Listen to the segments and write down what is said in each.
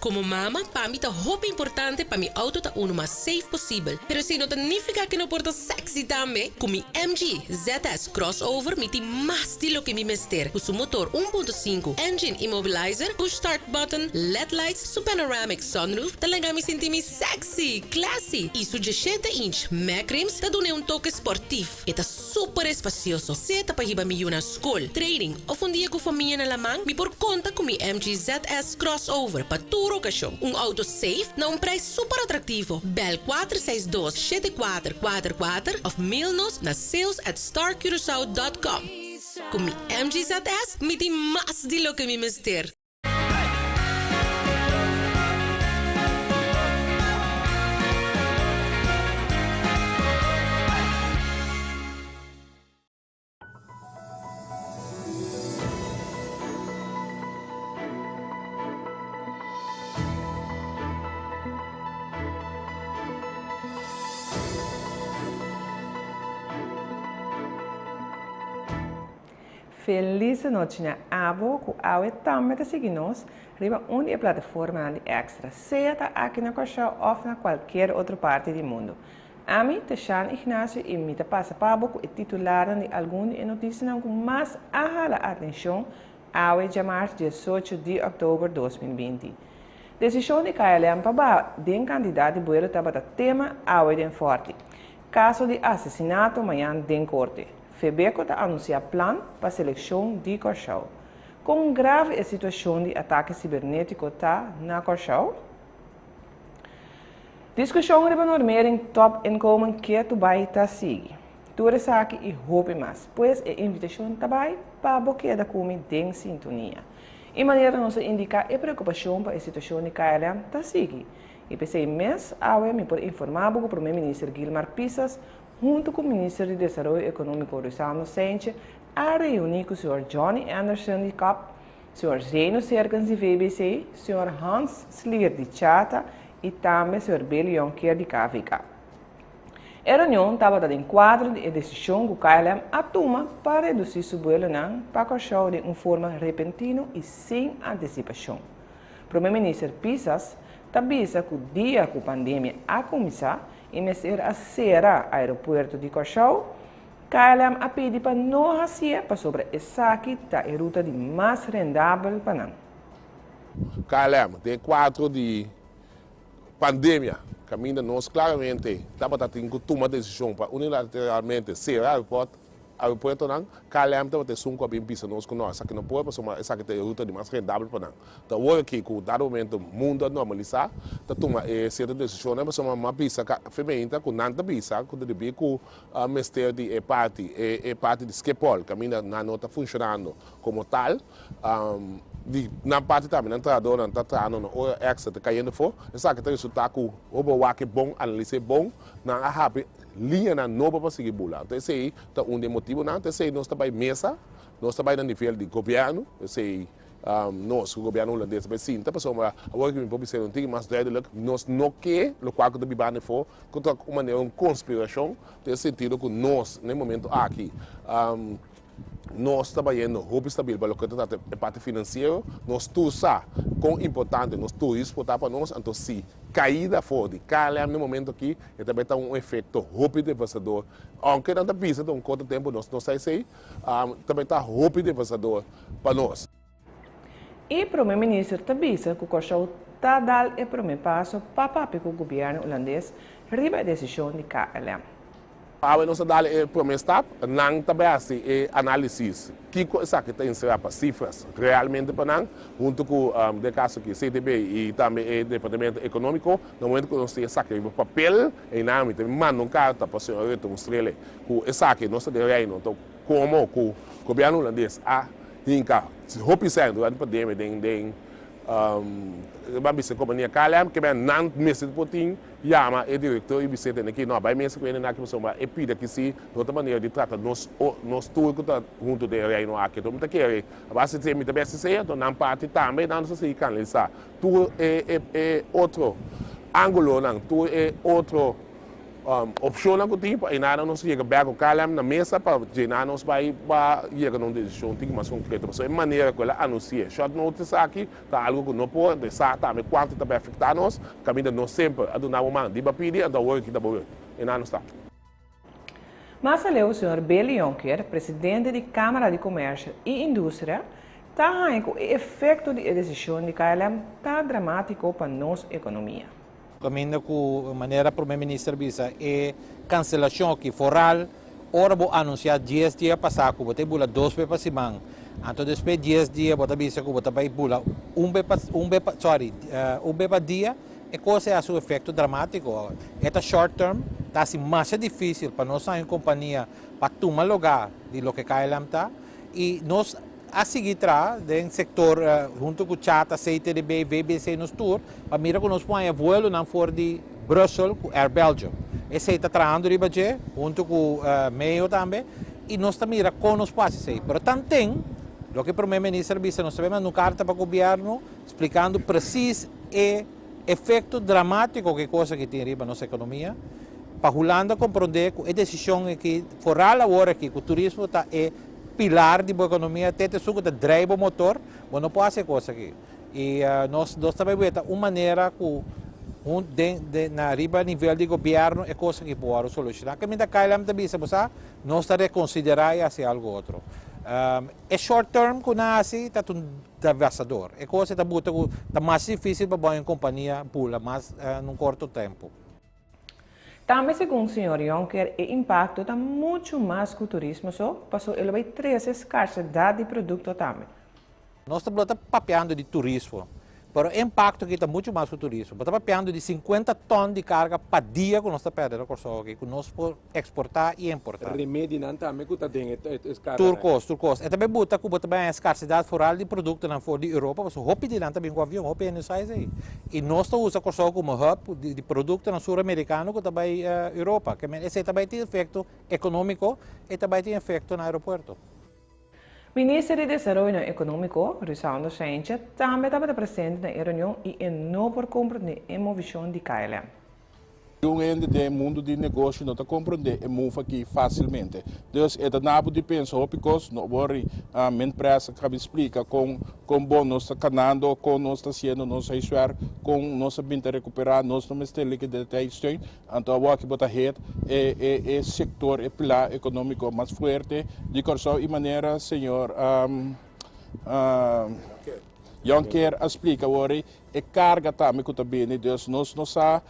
Como mama, para mim tá roupa importante para mi auto tá uno mais safe possível. Pero se não significa que não porta sexy também, com mi MG ZS Crossover, mi tem mais estilo que mi mister. Com seu motor 1.5, engine immobilizer, push start button, LED lights, su panoramic sunroof, talaga mi senti sexy, classy. E su 17-inch Mac rims, tá dune toque sportivo. E tá super espacioso. Se tá pa hiba mi yuna school, training, of un dia com família na lamang, mi por conta com mi MG ZS Crossover para toda ocasião. Auto safe na preço super atrativo. Bel 462-7444 of mail-nos na sales@starcuracao.com. Com mi MG ZS, mi tem mais de lo que mi mister. Feliz noite, abo, que ao também te seguimos, riba onde a plataforma de extra, seja aqui na Coxa ou na qualquer outra parte do mundo. A mim, Techan Ignacio, e me passa para o titular de algumas notícias com mais a atenção ao chamar 18 de outubro de 2020. Decisão de KLM para o candidato de Buelo estava tema ao forte. Caso de assassinato amanhã em corte. Febeco está anunciando plano para a seleção de Corchão. Com grave a situação de ataque cibernético na Corchão. Discussão de normeer em top inkomen que tu vai estar seguindo. Tudo isso aqui e roupa mais, pois a invitação também para a boqueda como em sintonia. E maneira não se indicar a preocupação para a situação de KLM está seguindo. E pensei mês, me por informar o primeiro-ministro Guilmar Pisas, junto com o Ministro de Desenvolvimento Econômico Rosano Sánchez, a reunir com o Sr. Johnny Anderson de CAP, Sr. Zeno Serkens de VBC, Sr. Hans Slier de Chata e também Sr. Billy Jonker de KVK. A reunião estava dando enquadro de decisão que o KLM atoma para reduzir seu vuelo para Corchão de uma forma repentina e sem antecipação. O Primeiro-Ministro Pisas avisa que o dia que a pandemia a começar, e mesmo a será aeroporto de Corchão, KLM a pedir para não fazer para sobre essa que está a ruta de mais rendável para nós. KLM tem 4 de pandemia, caminha nós claramente, estava tendo que tomar decisão para unilateralmente ser aeroporto não, KLM estava tendo um copinho pisa nós com nós, que não pode passar essa que tem a ruta de mais rendável para nós. Então hoje aqui com o dado momento mundo normalizar, está tomando certa decisão, mas uma pisa feminina com nanta pisa, com de bico mestre de parte de skepol, caminha na nota funcionando como tal. Na parte também, na entrada, na entrada, o extra está caindo fora. Essa que tem resultado com o que bom, análise bom, na a linha na nova para seguir bula. Então esse aí está motivo não, então esse aí nós trabalhamos mesa, nós trabalhamos no nível de governo, esse aí nós o governo holandês vai sim, então pessoal, agora que me pode ser um pouco mais duidelijk, nós não quer o qual que está bibando for, contra uma maneira conspiração, tem sentido que nós no momento aqui nós trabalhando roupa estável para o que está a parte financeira, nós tudo com importante, nós tudo exportar para nós, então se caída fora, KLM no momento aqui, e também está um efeito roupa devastador. Aunque não está pisa, um curto tempo nós não sai também está roupa devastador para nós. E o primeiro-ministro também disse que o Corchão está dando o primeiro passo para o governo holandês riba a decisão de KLM. Para nós dar o primeiro step, não também assim análise que coisa que tem que para cifras realmente para nós, junto com o caso que CTB e também o Departamento Econômico, no momento que nós temos o papel e nome, mas não carta para o senhor mostrar que essa que nós temos reino, então como o governo holandês a hinca, se representa durante a pandemia vamos companhia KLM que bem não mesmo potinho chama o diretor e você tem aqui não vai mesmo que na que você vai pedir que se outra maneira de tratar nós tudo que está junto de reino aqui então muito querer a base de me também se então não parte também não se canalizar tu é outro ângulo não tu é outro opção na tempo e nada nos chega bem com calem na mesa para gerar nos vai chegar numa decisão tem mais concreta mas é maneira que ela anuncia short notice aqui tá algo que não pode sa também quanto também afetar nós caminho nós sempre a do na momento de pedir da work da boa e nada está. Mas além o senhor Billy Jonker, presidente da Câmara de Comércio e Indústria, está que o efeito da decisão de KLM está dramático para a nossa economia. Caminho com a maneira para o primeiro-ministro visa é cancelação que foral, ora vou anunciar 10 dias passar, que você bula 2 vezes por semana. Então depois 10 dias você visa que você vai bula um vez por dia, e coisa é o seu efeito dramático. Esta short term está assim mais difícil para nós em companhia para tomar lugar de lo que KLM está e nós a seguir no setor junto com o Chata, CTDB, VBC nos tour, para mirar que nós põe voo na fora de Brussels com Air Belgium. Esse está trabalhando riba junto com o Mayo também e nós estamos mirando como nos passa aí. Mas também o que o primeiro-ministro disse, nós sabemos uma carta para o governo explicando preciso e efeito dramático que coisa que tem riba nossa economia, para a Holanda compreender que a decisão é que fora agora que o turismo está pilar de boa economia, até suco de drive o motor, mas não pode ser coisa aqui. E nós também vemos uma maneira que na riba nível de governo é coisa que pode solucionar. Que ainda KLM também se você não está reconsiderar e fazer algo outro. É short term que nasce está um devastador. É coisa que está mais difícil para boa companhia pula, mas num curto tempo. Também, segundo o senhor Jonker, o impacto está muito mais que o turismo, passou ele vai trazer escassidade de produto também. Nós estamos papeando de turismo, mas o impacto aqui está muito mais que o turismo. Estamos papeando de 50 tonnes de carga para dia que nós estamos perdendo que nós podemos exportar e importar. Remédio não também que está dentro turcos. E também buta que buta bem a escassidade foral de produto na fora de Europa, mas o hop de também com avião, hop é necessário aí. E nós estamos usando como hub de produto na sul-americano que também Europa, que esse também tem efeito econômico e também tem efeito no aeroporto. O ministro de Desenvolvimento Econômico, Rosando Sánchez, também estava presente na reunião e não por compreender a inovação de KLM. Um ente do mundo de negócio não está compreendendo e move aqui facilmente. Então, é nabo de pensar, porque não worry, a minha empresa que explica com bom nós está canando, com nós está sendo nosso esforço, com nós está recuperar, nós não estamos liquidez, então o que bota rede é setor, é pilar econômico mais forte, de corso e maneira, senhor Jonker explica agora e carga também que está bem, Deus nós está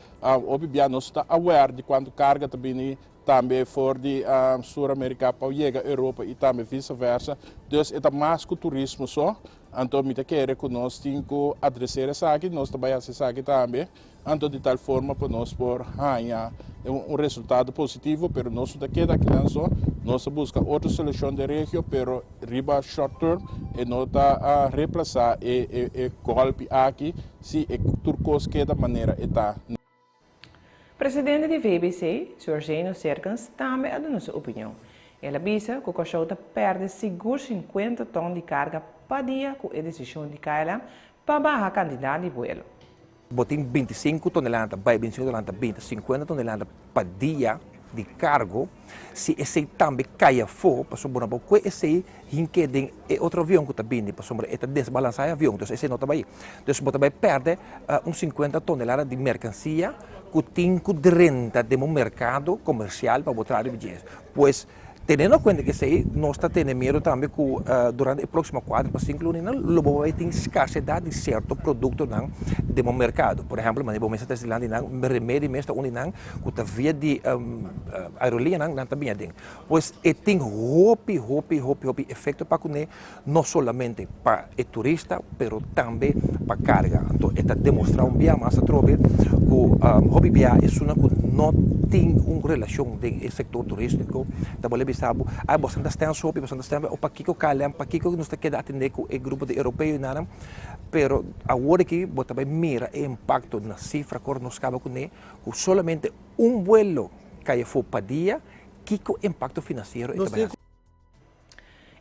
aware de quanto carga também fora de Sul-América para chegar à Europa e também vice-versa. Deus é mais que o turismo só. Então, me quer que nós temos que adressar isso aqui, nós trabalhamos isso aqui também. Então, de tal forma, para nós por ganhar resultado positivo, mas nós não queda aqui não só, nós buscamos outra solução de região, mas riba short term, e não está a reemplaçar o golpe aqui, se o turcos queda maneira está. Presidente da VBC, Sr. Geno Cercans, também deu sua opinião. Ela avisa que o Cochota perde seguro 50 tonnes de carga por dia com a decisão de KLM para barrar a quantidade de vuelo. Botem 25 toneladas, 25 toneladas, 50 toneladas por dia de cargo. Se esse também caia fora, para sobrar pouco, esse hinquedem é outro avião que está vindo, para sobrar esse desbalançar o avião, então esse não está aí. Então você vai perder uns 50 toneladas de mercancia que tem que renta de um mercado comercial para botar bilhetes. Pois tendo em conta que sei, nós estamos tendo medo também que durante os próximos 4 para 5 anos, não vai ter escassidade de certo produto do mercado. Por exemplo, mas vamos estar falando de remédio mesmo que está via de aerolinha não também tem. Pois tem hope efeito para que não somente para o turista, mas também para carga. Então, está demonstrando um mais atrove que o hobby é uma que não tem uma relação com o setor turístico. Sabe, há bastante tempo, o paquico calham, paquico que nos está quedando atender com o grupo de europeus nada, pero agora que bota bem mira o impacto na cifra que nós acaba com solamente um vuelo cai fora para dia, que o impacto financeiro é.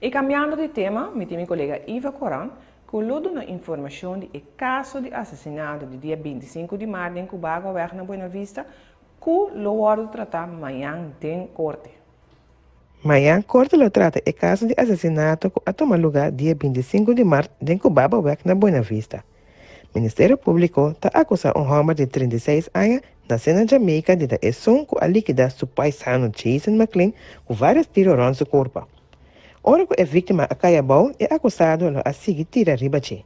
E cambiando de tema, meu colega Iva Coran, coludo na informação de caso de assassinato do dia 25 de março em Cuba, governo Buena Vista, que lo guardo tratar amanhã em corte. Amanhã, corte lo trata o caso de assassinato que a tomar lugar dia 25 de março em Cubaba Wek na Buena Vista. O Ministério Público está acusando homem de 36 anos, nascido na Jamaica, de dar som com a liquidar seu paisano Jason McLean com vários tiros no seu corpo. Ora que a vítima acabou é acusado a seguir tirar ribachi.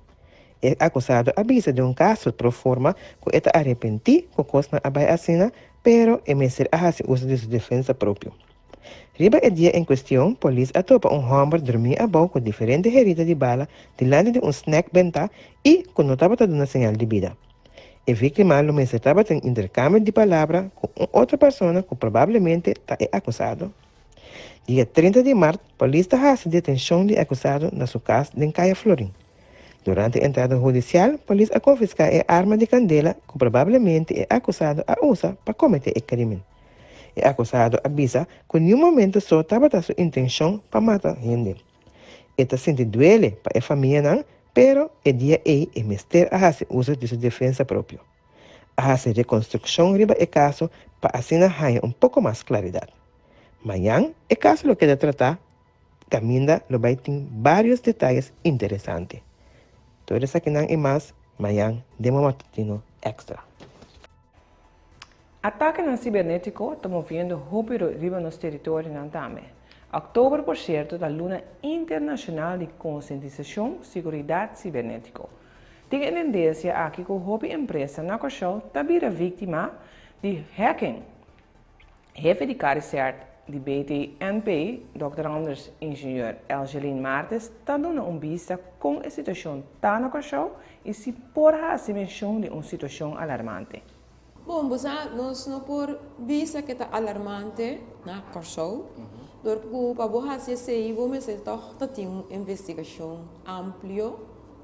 É acusado avisa de caso pro forma que está arrependido com coisa na assina, pero é mestre a fazer uso de sua defesa própria. Riba é dia em questão, a polícia atopa homem dormir a boca com diferentes heridas de bala diante de snack benta e que não estava dando sinal de vida. A vítima lo mestre estava em intercâmbio de palavras com outra pessoa que provavelmente está acusado. Dia 30 de março, a polícia faz detenção de acusado na sua casa em Caia Florim. Durante a entrada judicial, a polícia confisca a arma de candela que provavelmente é acusado a usar para cometer o crime. O acusado avisa que em nenhum momento só estava a sua intenção para matar gente. Esta sente duele para a família não, pero o dia é mestre a fazer uso de sua defesa própria. A fazer reconstrução riba o caso para assim ganhar pouco mais claridade. Amanhã, o caso lo queda tratar, caminha lo vai ter vários detalhes interessantes. Todo isso aqui não é mais, amanhã, Demo Matutino Extra. Ataque no cibernético está movendo rápido riba nos territórios também. Outubro, por certo, da Luna Internacional de Conscientização e Seguridade Cibernética. Tem a tendência aqui que a empresa na qual está vira vítima de hacking. Jefe de CARICERT de BTNP, Dr. Anders Engenheer Elgeline Martes, está dando vista com a situação está na qual e se por a menção de uma situação alarmante. Bom, nós não por vista que está alarmante na Corsou, porque para você sei, vamos ter uma investigação ampla,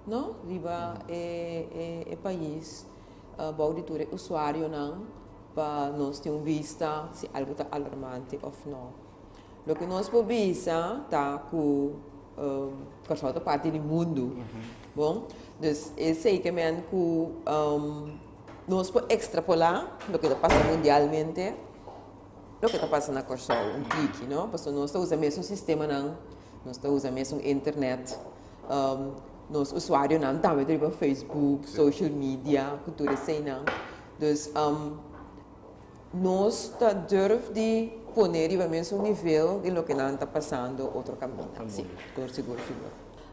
não, riba o país, o auditor usuário não, para nós ter uma vista se algo está alarmante ou não. O que nós por vista está com Corsou é parte do mundo, bom, então eu sei que nós podemos extrapolar o que está passando mundialmente, o que está passando na Corsou, clique, não? Porque nós estamos usando o mesmo sistema, não? Nós estamos usando o mesmo internet, nós usuários não, também tem Facebook, social media, cultura assim, não? Então, nós devemos de pôr o mesmo nível de lo que não está passando outro caminho, sim, seguro.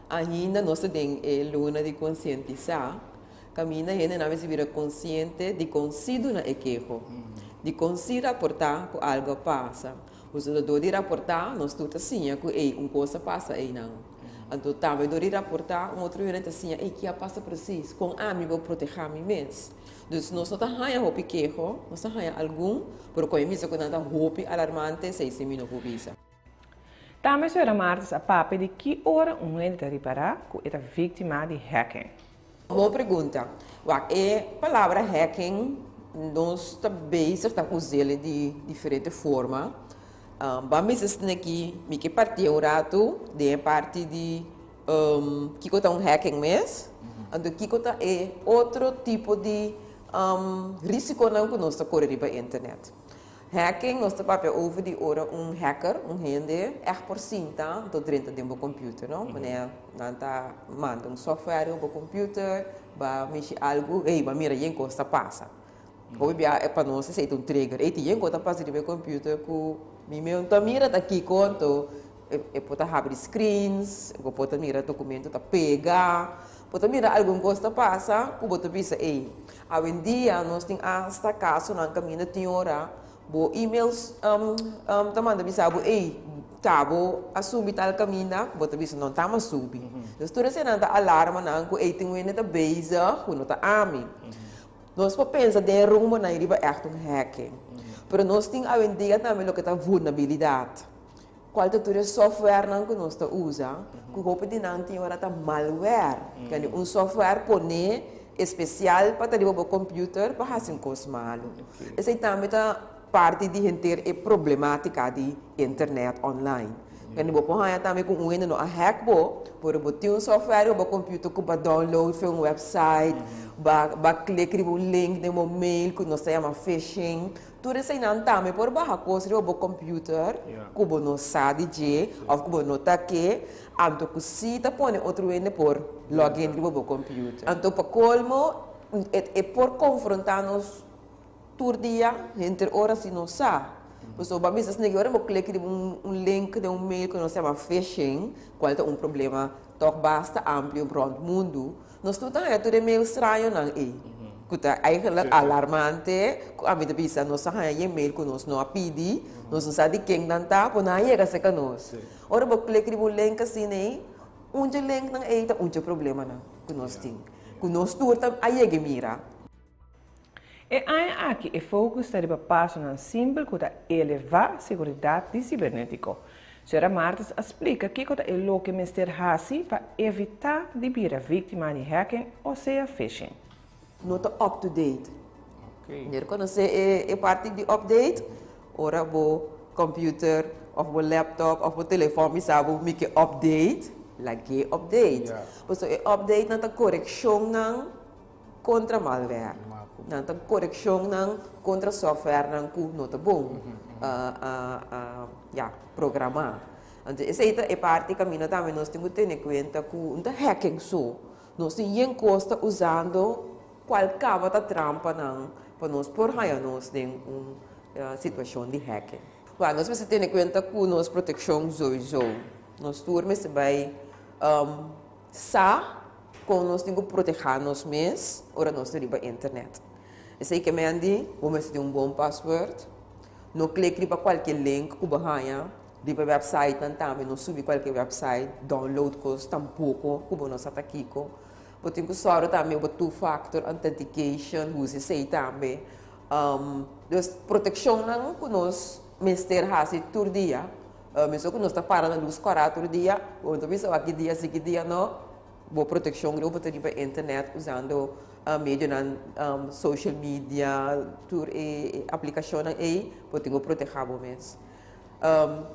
Ainda nós temos a luna de conscientizar. Caminha gente não se vira consciente de consigo na equejo, de conseguir raportar que algo passa. O cidadão de raportar, nós tudo assim, que uma coisa passa aí não. Então também de raportar, outro gente assim, que passa preciso, com a mim vou proteger a mim mesmo. Então nós não estamos roupa quejo, nós estamos algum, porque eu me digo que não está roupa alarmante, 6 minutos por visa. Também a senhora Martes a papo de que hora gente está reparar que é vítima de hacking. Boa pergunta. A palavra hacking, nós também estamos usando de diferente forma. Vamos dizer que partiu um rato de parte de que está um hacking mesmo, então que é outro tipo de risco não que nós estamos correndo para a internet. Hacking, nós estamos over de hora hacker, gente, por cinta, do dentro de computer, não? Não está mandando software para o computer, para mexer algo, para mirar em coisa passa. Hoje é para nós ser trigger, e tem coisa passa no computer que mira daqui quanto, pode abrir screens, pode mirar documento, pegar, pode mirar alguma coisa passa, pode pensar, hoje em dia nós temos esta caso na caminho de hora. Bo emails manda bisa bo tabo asubi tal caminho, bota bisa não tá mais subi. Então toda cena da alarma não que tem um neta base, quando tá ami. Nós por pensa de rumo na riba é hacking. Pero nós tem a vendia também o que tá vulnerabilidade. Qual é software não que nós tá usa, que roupa de não tem hora tá malware, que um software pone especial para ter o computer para fazer coisa malo. Esse também tá parte de gente é problemática de internet online. Quando você pode também com um hack por botar um software no computer que vai download para um website, vai clicar no link de um mail que nós chamamos phishing, Tu recém também por baixo coisa o computer, cubo no sabe de, ou cubo no taque, anto que se tá põe outro ende por login do computer. Anto para colmo é por confrontar-nos todo dia entre horas e não sabe. Então, vamos dizer que agora vou clicar link de mail que nós chamamos phishing, qual é problema tão basta amplo para o mundo. Nós estamos tudo e-mail estranho não é. Kuta eigenlijk alarmante, a minha bisa nós temos e-mail que nós não pedimos, nós não sabemos quem não está, por não chega a nós. Ora vou clicar no link assim né, link não é problema não que nós temos, que nós turta aí que mira. E aqui o foco está para passo simples para elevar a segurança cibernética. A senhora Martins explica que é o que o Ministério faz para evitar de vir a vítima de hacking ou seja phishing. Nota up-to-date. Quando você é parte de update, ora o computer, ou o laptop, ou o telefone, sabe o que update, lagi update. Então, é update na correção contra malware. Na correção contra software que não está bom programar. Então, essa é parte que também nós temos que ter em conta que não é hacking só. Nós temos que usando qualquer trampa para nós por nós em uma situação de hacking. Claro, nós precisamos ter em conta que nossa proteção sowieso. Nós turmas vai como nós temos que proteger nós mesmos, ora nós temos a internet. Isso aí que me andi, vamos ter bom password. Não clique para qualquer link que você de para website também, não subir qualquer website, download coisas tampouco, que nós está aqui com. Eu tenho que usar também o two-factor authentication, use isso aí também. Então, proteção não que nós mestre faz todo dia, mesmo que nós está parando a luz todo dia, ou então isso aqui dia não, boa proteção eu vou ter para internet usando meio na social media, tour e aplicação aí, eu tenho que proteger o mês.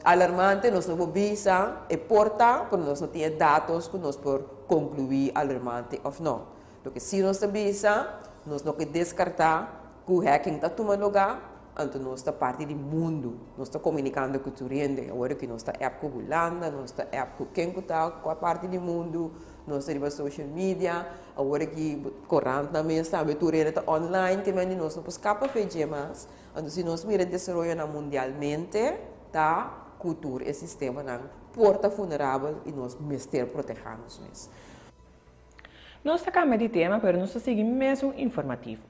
Alarmante, nós não visa e porta, porque nós não temos dados que nós por concluir alarmante ou não. Porque se nós visa, nós não podemos descartar que o hacking está tomando lugar, então nós está parte do mundo, nós está comunicando com o rende, agora que nós está app com Holanda, nós está app com quem está com a parte do mundo, nós está social media, agora que corrente também sabe, o rende está online, que nós não podemos escapar de mais, então se nós miramos desenvolver mundialmente, tá cultura e sistema na porta vulnerável e nós mestre proteger-nos mesmos. Nós estamos de tema, mas nós seguimos mesmo informativo.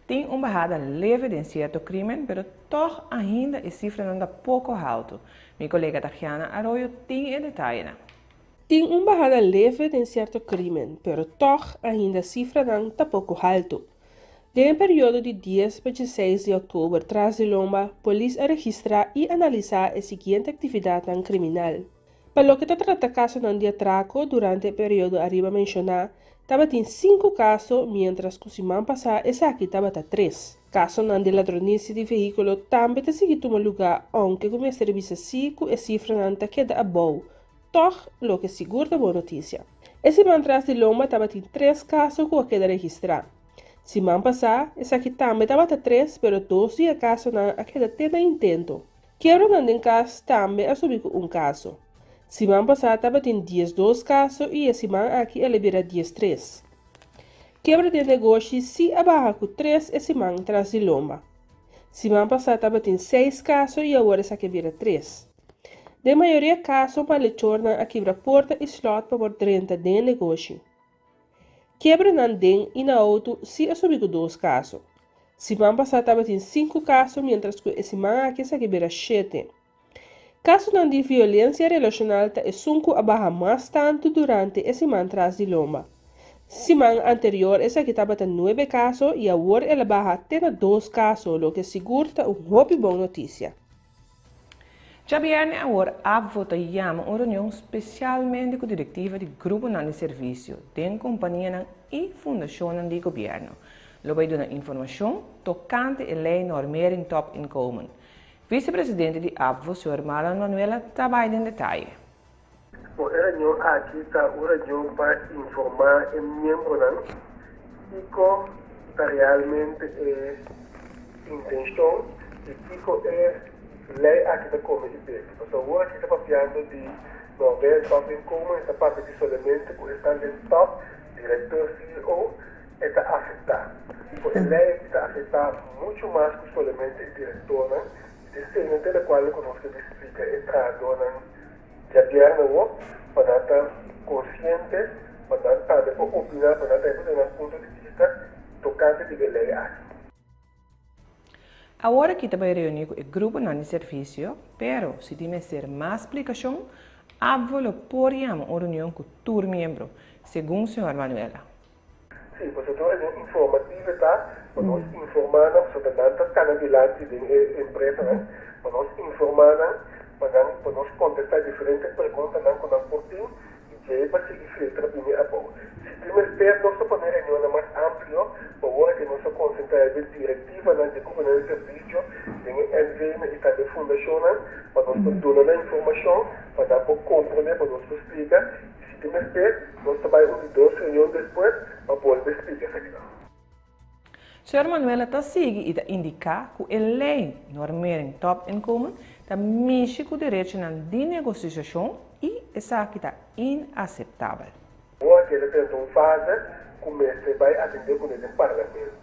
Tem uma barrada leve de certo crime, mas toch ainda a cifra não é pouco alta. Minha colega Tatiana Arroyo tem detalhe. Tem uma barrada leve de certo crime, mas toch ainda a cifra não é pouco alta. Em período de 10 para 16 de outubro, tras de Lomba, a polícia registra e analisa a seguinte atividade criminal. Para o que trata caso de atraco, durante o período arriba mencionado, estava em 5 casos, mientras que o semana passada, essa aqui estava 3. Caso de ladronice de veículo também te seguiu tomar lugar, aunque como este revisa 5 e cifra não queda abaixo. Toch, lo que segura boa notícia. Esse semana tras de Lomba estava em 3 casos que queda registrado. Semana passada, essa aqui também estava 3, mas 2 dias caso não queda tendo intento. Quebra em caso também a subir um caso. Semana passada estava em 12 casos e a semana aqui ela vira 13. Quebra de negócio se abarra com 3 e semana tras de Lomba. Semana passada estava em 6 casos e agora essa aqui vira 3. De maioria casos, para torna a quebra porta e slot para 30 de negócio. Quebra nandem e na auto se assumiu 2 casos. Semana passada estava em 5 casos, mientras que a semana aqui se quebra 7. Caso de violência relacional é 5 a barra mais tanto durante a semana tras de Lomba. Semana anterior, essa aqui estava em 9 casos e agora ela barra até 2 casos, o que segura uma boa notícia. Já viernes agora a votar uma reunião especialmente com a diretiva do Grupo de Serviço, da companhia e fundação do governo. Lo vai dar informação tocante a lei normering top inkomen. Vice-presidente de ABVO, Sr. Marlon Manuela, trabalha em detalhe. A reunião aqui está uma reunião para informar os membros e como realmente é intenção Kiko é lei aqui da comunidade. Então, agora que está papiando de não ver top em comum, esta parte de somente com está em top, diretor CEO, está afetado. A lei está afetando muito mais que somente diretor, né? Desde da qual conosco explica a dona Javier para estar consciente, para estar opinar, para estar de um ponto de vista tocante de lei aqui. Agora que vai reunir com o grupo de serviço, pero se tiver ser mais explicação, avolo podemos uma reunião com todos os membros, segundo o senhor Manuela. Sim, você tem uma informativa, tá? Para nós informar sobre tantas candidatas de empresa, né? Para nós informar, para nós contestar diferentes perguntas, não com a portinho, e para seguir filtrar bem a boa. Se tiver ter nossa poder reunião mais amplo, para agora que nós concentrar em diretiva, na de governança de serviço, em NVM e também fundação, para nós donar a informação, para dar para compreender, para nós explicar. Se tiver ter, nós trabalhamos 2 reuniões depois, para poder explicar essa questão. Senhor Manuela está seguindo e indicar que a lei normeering top income está mexe com o direito de negociação e essa aqui está inaceitável. Agora que ele tem uma fase, começa a atender com o parlamento.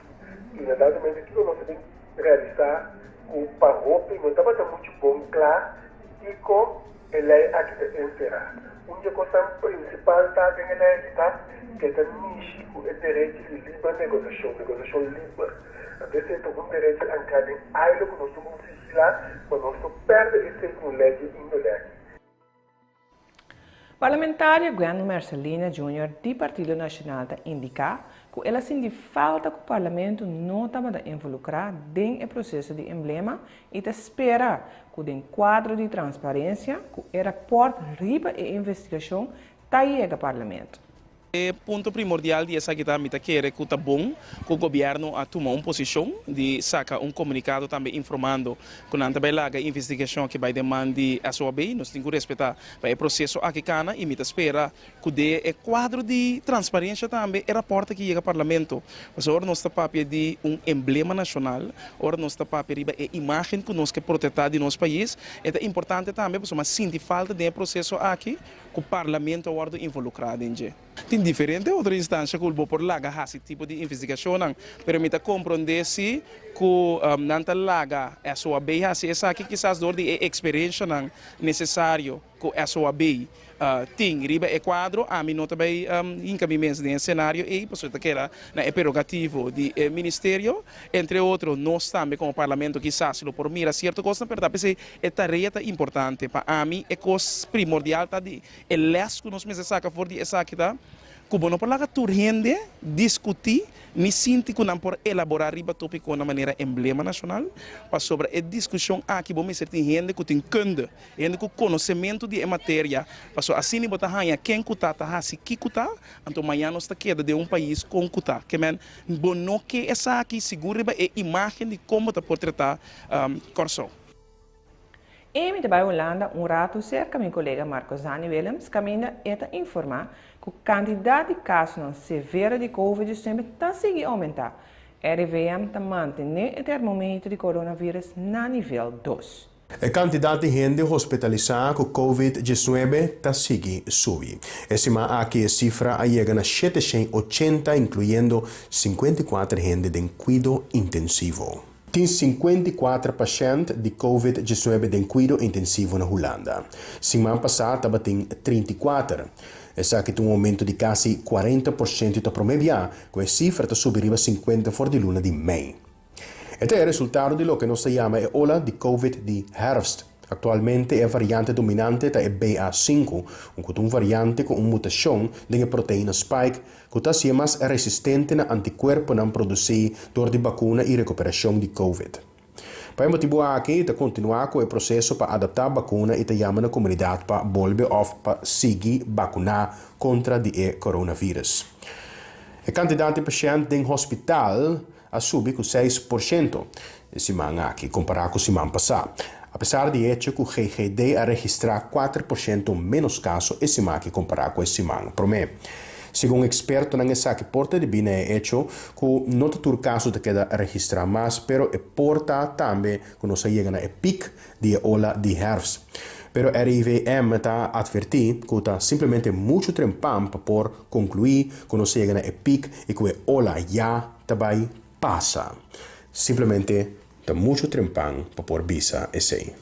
E, exatamente, o que nós temos que realizar com o parroquia, não estava muito bom, claro, e com a lei aqui está encerrada. Uma coisa principal está em a lei que está mexe com o direito de livre negociação livre. Até se tem um direito ancado em algo que nós temos que vigilar, quando nós perdemos esse com lei indolente. Parlamentária Gwen Marcelina Júnior, do Partido Nacional, indica que ela sente falta que o Parlamento não estava involucrado no processo de emblema e espera que o quadro de transparência, que o rapport riba e investigação, chegue ao Parlamento. O ponto primordial de essa guitarra é que está bom que o governo tomar uma posição de sacar comunicado também informando que não vai lá a investigação que vai demandar a sua bem, nós temos que respeitar o processo aqui cana e me espera que o quadro de transparência também é rapporto que chega ao Parlamento. Mas agora nós estamos de emblema nacional, agora nós estamos de imagem que nós queremos proteger de nosso país, é importante também, mas sinto falta de processo aqui que o Parlamento agora involucrado em tem diferente outra instância que o por laga esse tipo de investigação, permite compreender se que não laga a sua bem, se essa aqui quizás dor de experiência necessário que a sua bem tem riba é quadro, a mim não também encaminhamento de cenário e por que era na prerogativo do ministério, entre outros nós também como parlamento quizás se lo por mira certa coisa, mas também é tarefa importante para a mim é coisa primordial tá de é lesco nós me saca for de essa aqui tá que não por lá turrende discutir me sinto que não por elaborar riba tópico de maneira emblema nacional para sobre a discussão aqui bom me certo gente que tem kunde gente com conhecimento de matéria para assim nem botar hanha quem cuta tá hasi que cuta então amanhã nós está queda de país com cuta que men bom não que essa aqui segura a imagem de como tá por tratar corso. E me vai Holanda rato cerca meu colega Marcos Zani Willems caminha e informar que o quantidade de casos severos de Covid-19 está seguindo a aumentar. A RVM está mantendo o termômetro de coronavírus na nível 2. A quantidade de gente hospitalizada com Covid-19 está seguindo subir. Essa aqui a cifra chega a 780, incluindo 54 gente de cuidado intensivo. Tem 54 pacientes de Covid-19 de cuidado intensivo na Holanda. Semana passada estava tem 34. Essa aqui tem um aumento de quase 40% da promedia, com a cifra está subindo a 50 for de luna de mei. Este é o resultado de lo que nós chamamos a ola de Covid de herfst. Atualmente é a variante dominante da BA5, uma variante com uma mutação de proteína spike, que está mais resistente a anticorpos não produzidos por de vacuna e recuperação de Covid. Para motivo aqui, está continuar com o processo para adaptar a vacuna e chamar a comunidade para volver para seguir vacinar contra o coronavírus. A quantidade de pacientes em hospital subiu com 6% esse ano aqui, comparado com o semana passado. Apesar de hecho que o GGD a registrar 4% menos casos esse ano comparado com esse ano. Promete. Segundo experto na essa que porta de bina é hecho, que não todo caso te queda registrar mais, pero é porta também quando se chega na pic de ola de herfst. Pero RIVM está advertir que está simplesmente muito trempam para concluir quando se chega na pic e que ola já também passa. Simplesmente está muito trempam para por visa esse.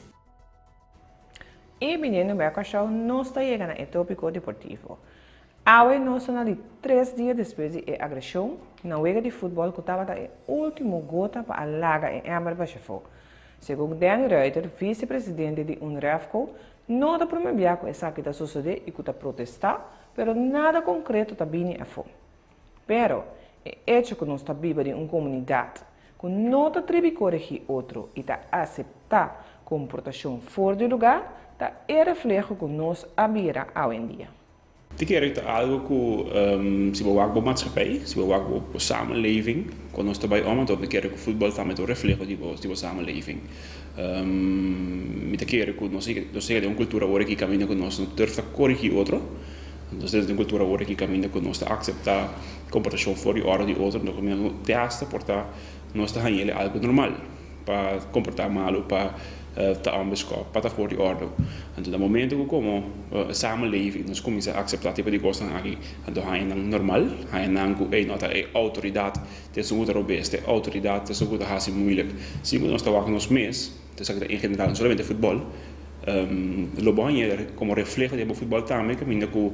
E menino Mercachão não está chegando no tópico deportivo. Hoje nós estamos ali 3 dias depois de agressão na liga de futebol que estava a última gota para a laga em Emmer Bachefo. Segundo Danny Reuter, vice-presidente de UNREFCO, nada promovia que essa que está sucedendo e que está protestar, mas nada concreto está vindo a fora. Pero, é hecho que nós estamos vivendo em uma comunidade que não está atribui corrigir outro e está aceitar comportação fora do lugar, está reflexo que nós abira hoje em dia. Ik denk dat algo que se bewaakt op maatschappij, se bewaakt op samenleving, quando nós trabalhamos om, então ik denk que voetbal também é reflexo de samenleving. Ik denk que nós temos uma cultura agora que caminha com nós não durfa corrigir outro, nós temos uma cultura agora que caminha com nós aceitar comportação fora de hora de outro, então caminha de hasta portar nós está ganhando algo normal, para comportar mal, para te aanbeschouwen, para voor die orde. En tot het moment dat we komen samenleving, dus kom je accepteren type die kosten aan, en dan ga je dan normaal, ga je dan een autoriteit, het is zo goed erop is, de autoriteit, het is zo goed dat gaat moeilijk. Zie je ons te wachten ons mis, dus ik in generaal, solamente voetbal. Lo banheiro como reflexo de futebol também que ainda que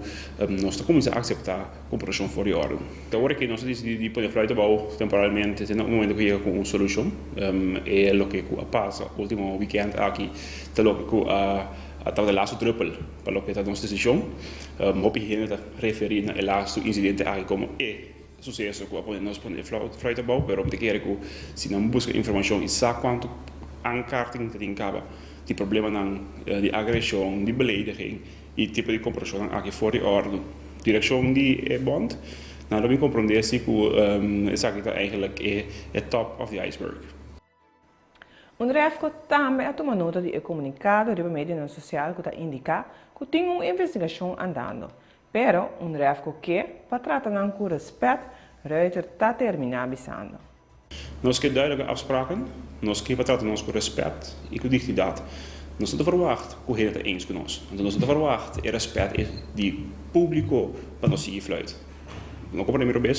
nós estamos a aceitar comparação fora de ordem. Então agora que nós de poder falar about temporalmente tem um momento que chega com uma solução é o que passa último weekend aqui tá lo que a tal de laatste druppel para o que está nossa decisão op je referir na laatste incidente aqui como sucesso que nós podemos falar about, pero te quero que se não busca informação e sabe quanto aankaarting te acaba die problemen die agressie, die belediging, die type die comparação aqui fora de ordem. Direção die bond, nou dan compreender que essa aqui eigenlijk é top of the iceberg. UNREFCO também toma nota de comunicado de mídia social que indica que tem uma investigação andando. Pero UNREFCO que para tratar com respeito, Reuter está terminando avisando. Nós queremos duidelijke afspraken, nós queremos tratar nós com respeito e com dignidade. Nós não verwachten que ele está eens com nós. Nós não verwachten o respeito do público para nós seguir fluit. Não compreendemos bem,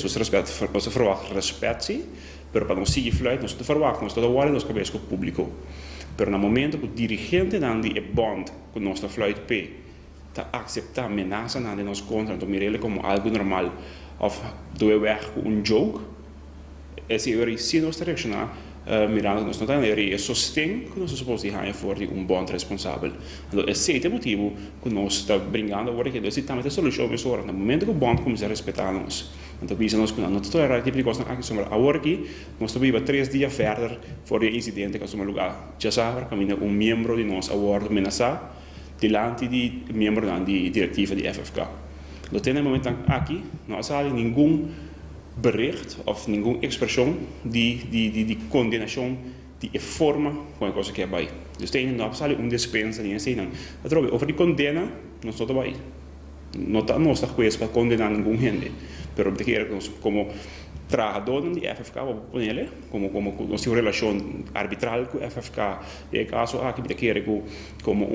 nós verwachten respeito, sim, mas para nós seguir fluit, nós não verwachten, nós estamos a nós cabeça com o público. Mas no momento que o dirigente dan die bond com nós na fluit P, está aceitar ameaça na nós contra, então mirele como algo normal, ou doe weg com joke. Esse é o se nós reaccionar, mirando nós não temos é sostém que nós supostamente ganhar for de bom responsável. Então esse é o motivo que nós está brincando agora que nós estamos a solução mesmo no momento que o bom começa a respeitar nós. Então visa nós que não tolerar tipo de coisa aqui sobre agora aqui nós estamos 3 dias verder for de incidente que no lugar. Já sabe caminha membro de nós agora ameaçar delante de membro da diretiva de FFK. Então tem momento aqui não há nenhum bericht of nenhuma expressão de condenação de forma com a coisa que é bem. Dus tem não precisa dispensa nem assim não. Atrobe over de condena não estou bem. Não está nós está coisa para condenar nenhum gente. Pero de que como trabajador de FFK vamos ponerle como nossa relação arbitral com FFK é caso aqui de que como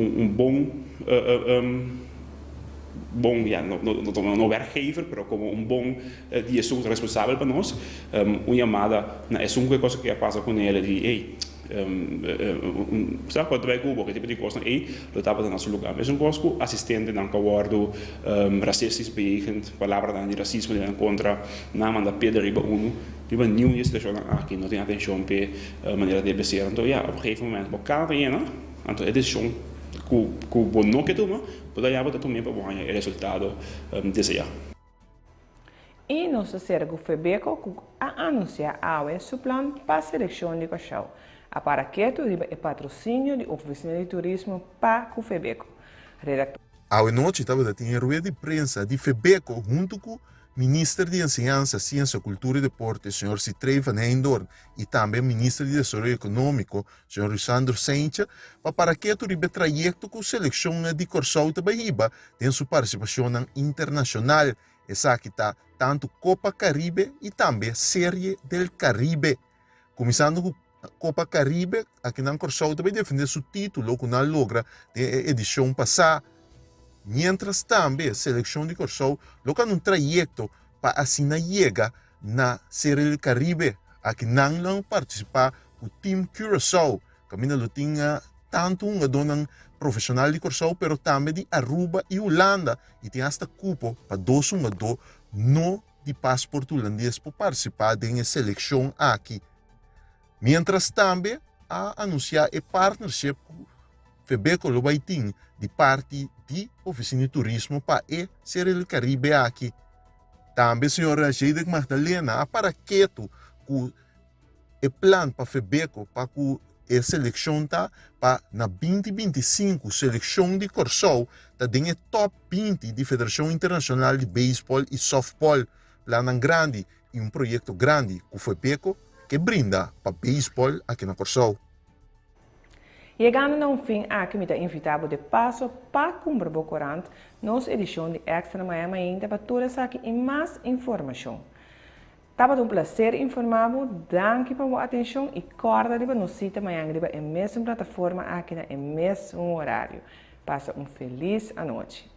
bom ja, no werkgever, pero como bom die is super responsável para nós, chamada é uma coisa que passa com ele de sabe quando vai Cuba que tipo de coisa lo estava no nosso lugar, mas coisa que assistente não cawardo racistas bejegend, palavra de racismo de contra na manda Pedro riba riba nieuw is dus aqui não tem atenção para maneira de beser, então ja op gegeven moment bocar vem, então é decisão que o bom que toma, pode já botar também para ganhar o resultado desejado. E nosso sergo Febeco a anunciar a seu plano para a seleção de Cachau. A paraqueto riba é patrocínio de oficina de turismo para o Febeco. A noite estava em rueda de prensa de Febeco junto com o Ministro de Enseñanza, Ciência, Cultura e Deporte, Sr. Citrei van Heindorn, e também o Ministro de Desenvolvimento Econômico, Sr. Lisandro Sencha, para que o projeto com a seleção de Corsou de Bahiba tem sua participação internacional Essa aqui está tanto Copa Caribe e também Série del Caribe. Começando com Copa Caribe, aqui na Corsol também defende seu título, que não logra de edição passada. Mientras também a seleção de Corsol loca um trajeto para assim chegar na Série del Caribe, aqui não participar o time Curaçao. Camina lo tinha tanto uma dona profissional de Corsol, pero também de Aruba e Holanda. E tem esta cupo para dois no de passaporte holandês para participar da seleção aqui. Mientras também a anunciar a partnership com Febeco Lobaitin de parte de oficina de turismo para a Série del Caribe aqui. Também a senhora Jade Magdalena a para quieto com o plano para Febeco para que a seleção tá para na 2025 seleção de Corsol tá dentro top 20 de Federação Internacional de Beisebol e Softball, plano grande e um projeto grande com Febeco que brinda para beisebol aqui na Corsol. Chegando a fim, aqui me está invitado de passo para cumprir o corante, nossa edição de Extra Miami ainda para todas aqui e mais informação. Estava um prazer informar-vos, danke pela atenção e corda de nos cita amanhã em mesma plataforma aqui no mesmo horário. Passa feliz noite.